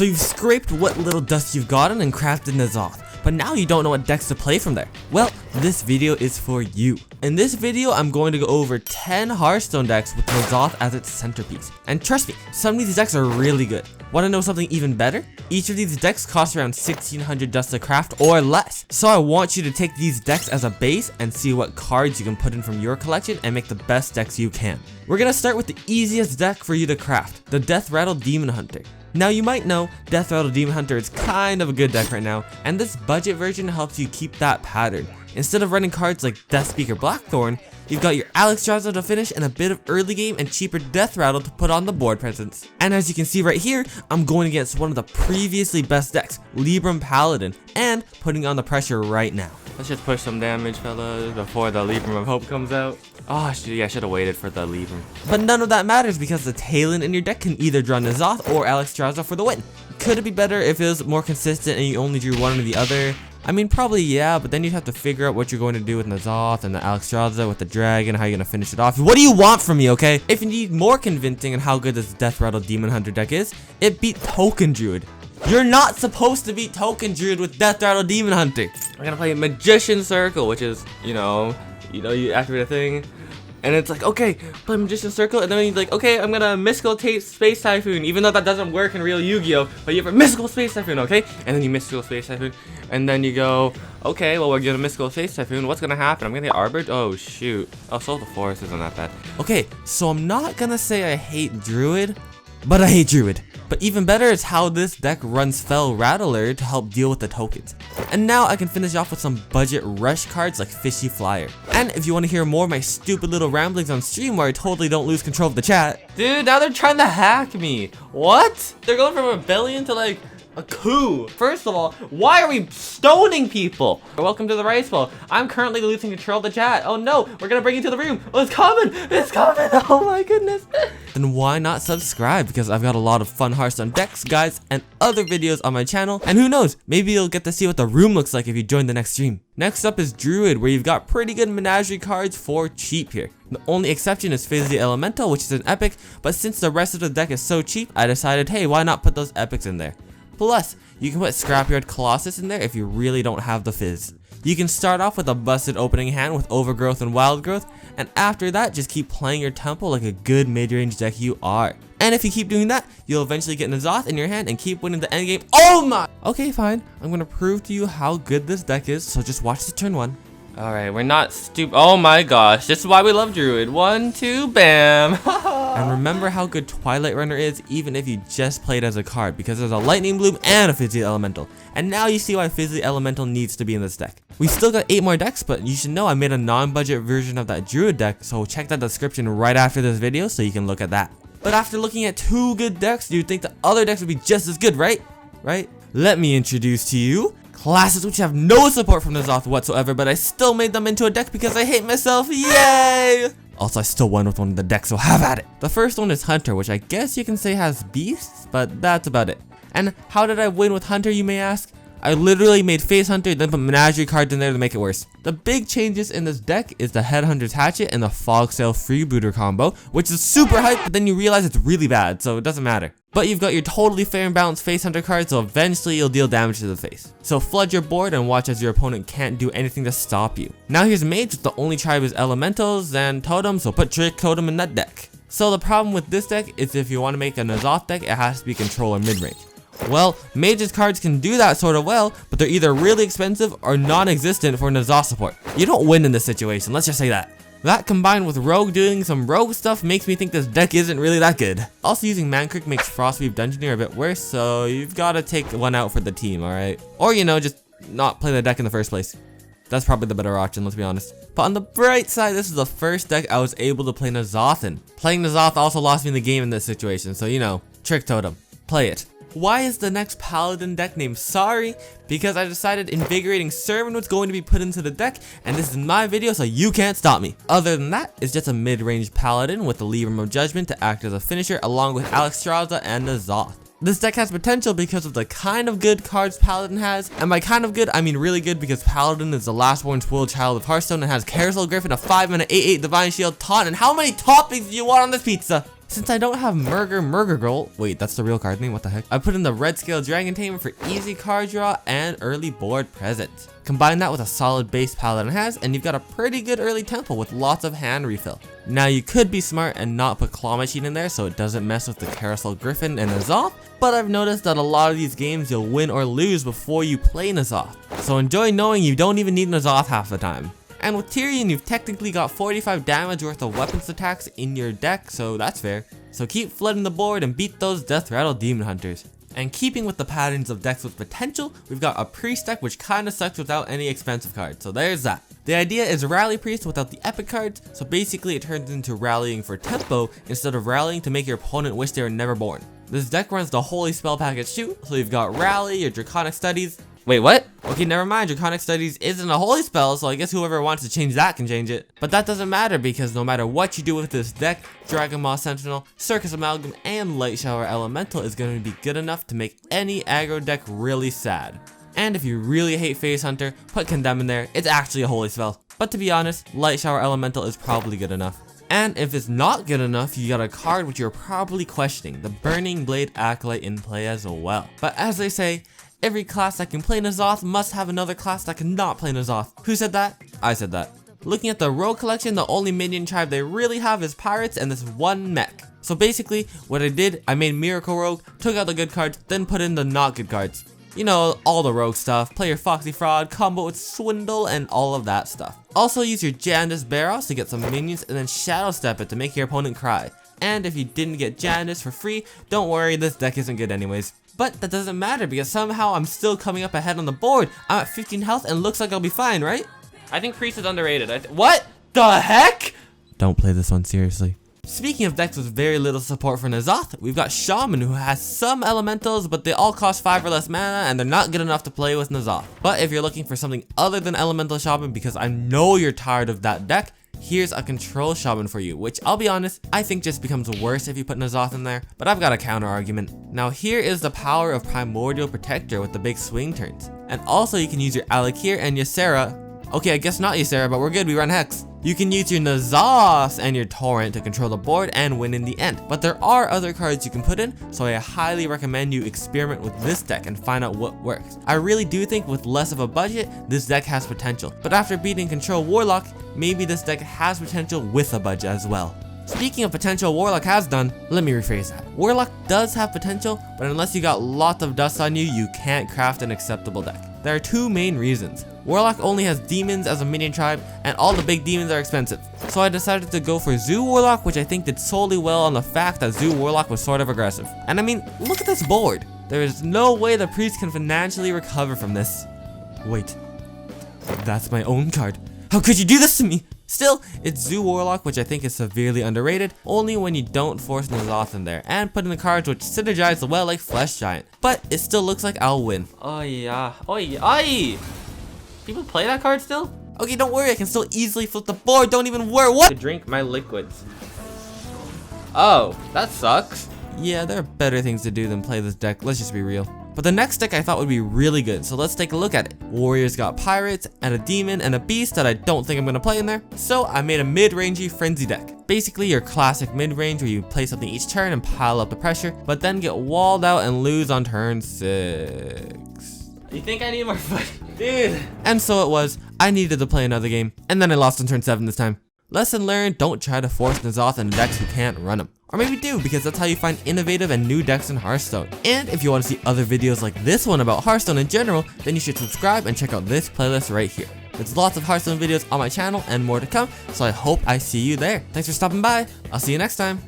So you've scraped what little dust you've gotten and crafted N'Zoth, but now you don't know what decks to play from there. Well, this video is for you. In this video, I'm going to go over 10 Hearthstone decks with N'Zoth as its centerpiece. And trust me, some of these decks are really good. Want to know something even better? Each of these decks costs around 1600 dust to craft or less. So I want you to take these decks as a base and see what cards you can put in from your collection and make the best decks you can. We're going to start with the easiest deck for you to craft, the Death Rattle Demon Hunter. Now you might know, Death Rattle Demon Hunter is kind of a good deck right now, and this budget version helps you keep that pattern. Instead of running cards like Death Speaker Blackthorn, you've got your Alexstrasza to finish and a bit of early game and cheaper Death Rattle to put on the board presence. And as you can see right here, I'm going against one of the previously best decks, Libram Paladin, and putting on the pressure right now. Let's just push some damage, fellas, before the Libram of Hope comes out. Oh, yeah, I should have waited for the Libram. But none of that matters because the Talon in your deck can either draw N'Zoth or Alexstrasza for the win. Could it be better if it was more consistent and you only drew one or the other? I mean, probably yeah, but then you'd have to figure out what you're going to do with N'Zoth and the Alexstrasza with the dragon, how you're going to finish it off. What do you want from me, okay? If you need more convincing on how good this Death Rattle Demon Hunter deck is, it beat Token Druid. You're not supposed to beat Token Druid with Death Rattle Demon Hunter. We're going to play Magician Circle, which is, you activate a thing. And it's like, okay, play Magician Circle, and then you're like, okay, I'm gonna Mystical Space Typhoon, even though that doesn't work in real Yu-Gi-Oh! But you have a Mystical Space Typhoon, okay? And then you Mystical Space Typhoon, and then you go, okay, well, we're gonna Mystical Space Typhoon, what's gonna happen? I'm gonna get Arbor? Oh, shoot. Oh, Soul of the Forest isn't that bad. Okay, so I'm not gonna say I hate Druid, but I hate Druid. But even better is how this deck runs Fel Rattler to help deal with the tokens. And now I can finish off with some budget rush cards like Fishy Flyer. And if you want to hear more of my stupid little ramblings on stream where I totally don't lose control of the chat. Dude, now they're trying to hack me. What? They're going from rebellion to like a coup. First of all, why are we stoning people? Welcome to the Rice Bowl. I'm currently losing control of the chat. Oh no, we're gonna bring you to the room. Oh, it's coming. It's coming. Oh my goodness. Then why not subscribe? Because I've got a lot of fun Hearthstone decks, guides, and other videos on my channel. And who knows, maybe you'll get to see what the room looks like if you join the next stream. Next up is Druid, where you've got pretty good menagerie cards for cheap here. The only exception is Fizzy Elemental, which is an epic, but since the rest of the deck is so cheap, I decided, hey, why not put those epics in there? Plus, you can put Scrapyard Colossus in there if you really don't have the fizz. You can start off with a busted opening hand with Overgrowth and Wild Growth, and after that, just keep playing your tempo like a good mid-range deck you are. And if you keep doing that, you'll eventually get N'Zoth in your hand and keep winning the endgame. Oh my! Okay, fine. I'm gonna prove to you how good this deck is, so just watch the turn 1. Alright, we're not stupid. Oh my gosh, this is why we love Druid. 1, 2, bam! And remember how good Twilight Runner is, even if you just play it as a card, because there's a Lightning Bloom and a Fizzy Elemental. And now you see why Fizzy Elemental needs to be in this deck. We still got 8 more decks, but you should know I made a non-budget version of that Druid deck, so check that description right after this video so you can look at that. But after looking at 2 good decks, you'd think the other decks would be just as good, right? Let me introduce to you classes which have no support from N'Zoth whatsoever, but I still made them into a deck because I hate myself. Yay! Also, I still won with one of the decks, so have at it. The first one is Hunter, which I guess you can say has beasts, but that's about it. And how did I win with Hunter, you may ask? I literally made Face Hunter, then put Menagerie cards in there to make it worse. The big changes in this deck is the Headhunter's Hatchet and the Fogsail Freebooter combo, which is super hype, but then you realize it's really bad, so it doesn't matter. But you've got your totally fair and balanced Face Hunter card, so eventually you'll deal damage to the face. So flood your board and watch as your opponent can't do anything to stop you. Now here's Mage, the only tribe is Elementals and Totems, so put Trick Totem in that deck. So the problem with this deck is if you want to make a N'Zoth deck, it has to be control or mid-range. Well, Mage's cards can do that sort of well, but they're either really expensive or non-existent for N'Zoth support. You don't win in this situation, let's just say that. That combined with Rogue doing some rogue stuff makes me think this deck isn't really that good. Also using Mancreek makes Frostweave Dungeoneer a bit worse, so you've got to take one out for the team, alright? Or just not play the deck in the first place. That's probably the better option, let's be honest. But on the bright side, this is the first deck I was able to play N'Zoth in. Playing N'Zoth also lost me the game in this situation, so Trick Totem. Play it. Why is the next Paladin deck named Sorry? Because I decided Invigorating Sermon was going to be put into the deck, and this is my video, so you can't stop me. Other than that, it's just a mid-range Paladin with the Libram of Judgment to act as a finisher along with Alexstrasza and N'Zoth. This deck has potential because of the kind of good cards Paladin has, and by kind of good, I mean really good because Paladin is the last born spoiled child of Hearthstone and has Carousel Griffin, a 5 and an 8/8 Divine Shield, Taunt, and how many toppings do you want on this pizza? Since I don't have Murger Girl, wait, that's the real card name, what the heck? I put in the Red Scale Dragon Tamer for easy card draw and early board presence. Combine that with a solid base Paladin has, and you've got a pretty good early tempo with lots of hand refill. Now you could be smart and not put Claw Machine in there so it doesn't mess with the Carousel Griffin and N'Zoth, but I've noticed that a lot of these games you'll win or lose before you play N'Zoth. So enjoy knowing you don't even need N'Zoth half the time. And with Tyrion, you've technically got 45 damage worth of weapons attacks in your deck, so that's fair. So keep flooding the board and beat those Death Rattle Demon Hunters. And keeping with the patterns of decks with potential, we've got a Priest deck which kinda sucks without any expensive cards, so there's that. The idea is Rally Priest without the epic cards, so basically it turns into rallying for tempo instead of rallying to make your opponent wish they were never born. This deck runs the Holy Spell package too, so you've got Rally, your Draconic Studies. Wait, what? Okay, never mind, Draconic Studies isn't a holy spell, so I guess whoever wants to change that can change it. But that doesn't matter because no matter what you do with this deck, Dragon Maw Sentinel, Circus Amalgam, and Light Shower Elemental is going to be good enough to make any aggro deck really sad. And if you really hate Phase Hunter, put Condemn in there, it's actually a holy spell. But to be honest, Light Shower Elemental is probably good enough. And if it's not good enough, you got a card which you're probably questioning, the Burning Blade Acolyte in play as well. But as they say, every class that can play N'Zoth must have another class that cannot play N'Zoth. Who said that? I said that. Looking at the Rogue collection, the only minion tribe they really have is Pirates and this one mech. So basically, what I did, I made Miracle Rogue, took out the good cards, then put in the not good cards. You know, all the rogue stuff, play your Foxy Fraud, combo with Swindle, and all of that stuff. Also use your Jandis Barrows to get some minions and then Shadow Step it to make your opponent cry. And if you didn't get Jandis for free, don't worry, this deck isn't good anyways. But that doesn't matter because somehow I'm still coming up ahead on the board. I'm at 15 health and looks like I'll be fine, right? I think Priest is underrated. What the heck? Don't play this one seriously. Speaking of decks with very little support for N'Zoth, we've got Shaman who has some elementals, but they all cost 5 or less mana and they're not good enough to play with N'Zoth. But if you're looking for something other than Elemental Shaman, because I know you're tired of that deck, here's a Control Shaman for you, which I'll be honest, I think just becomes worse if you put N'Zoth in there, but I've got a counter argument. Now here is the power of Primordial Protector with the big swing turns. And also you can use your Alakir and Ysera. Okay, I guess not Ysera, but we're good, we run Hex. You can use your N'Zoth and your Torrent to control the board and win in the end. But there are other cards you can put in, so I highly recommend you experiment with this deck and find out what works. I really do think with less of a budget, this deck has potential. But after beating Control Warlock, maybe this deck has potential with a budget as well. Speaking of potential Warlock has done, let me rephrase that. Warlock does have potential, but unless you got lots of dust on you, you can't craft an acceptable deck. There are two main reasons. Warlock only has demons as a minion tribe, and all the big demons are expensive. So I decided to go for Zoo Warlock, which I think did solely well on the fact that Zoo Warlock was sort of aggressive. And I mean, look at this board. There is no way the priest can financially recover from this. Wait, that's my own card. How could you do this to me? Still, it's Zoo Warlock, which I think is severely underrated, only when you don't force N'Zoth in there, and put in the cards which synergize well like Flesh Giant. But it still looks like I'll win. Oh yeah, oh yeah, people play that card still? Okay, don't worry, I can still easily flip the board, don't even worry, what? To drink my liquids. Oh, that sucks. Yeah, there are better things to do than play this deck, let's just be real. But the next deck I thought would be really good, so let's take a look at it. Warriors got Pirates, and a Demon, and a Beast that I don't think I'm going to play in there. So I made a mid-rangey Frenzy deck. Basically your classic mid-range where you play something each turn and pile up the pressure, but then get walled out and lose on turn 6. You think I need more fight? Dude. And so it was, I needed to play another game, and then I lost on turn 7 this time. Lesson learned, don't try to force N'Zoth into decks who can't run them. Or maybe do, because that's how you find innovative and new decks in Hearthstone. And if you want to see other videos like this one about Hearthstone in general, then you should subscribe and check out this playlist right here. There's lots of Hearthstone videos on my channel and more to come, so I hope I see you there. Thanks for stopping by. I'll see you next time.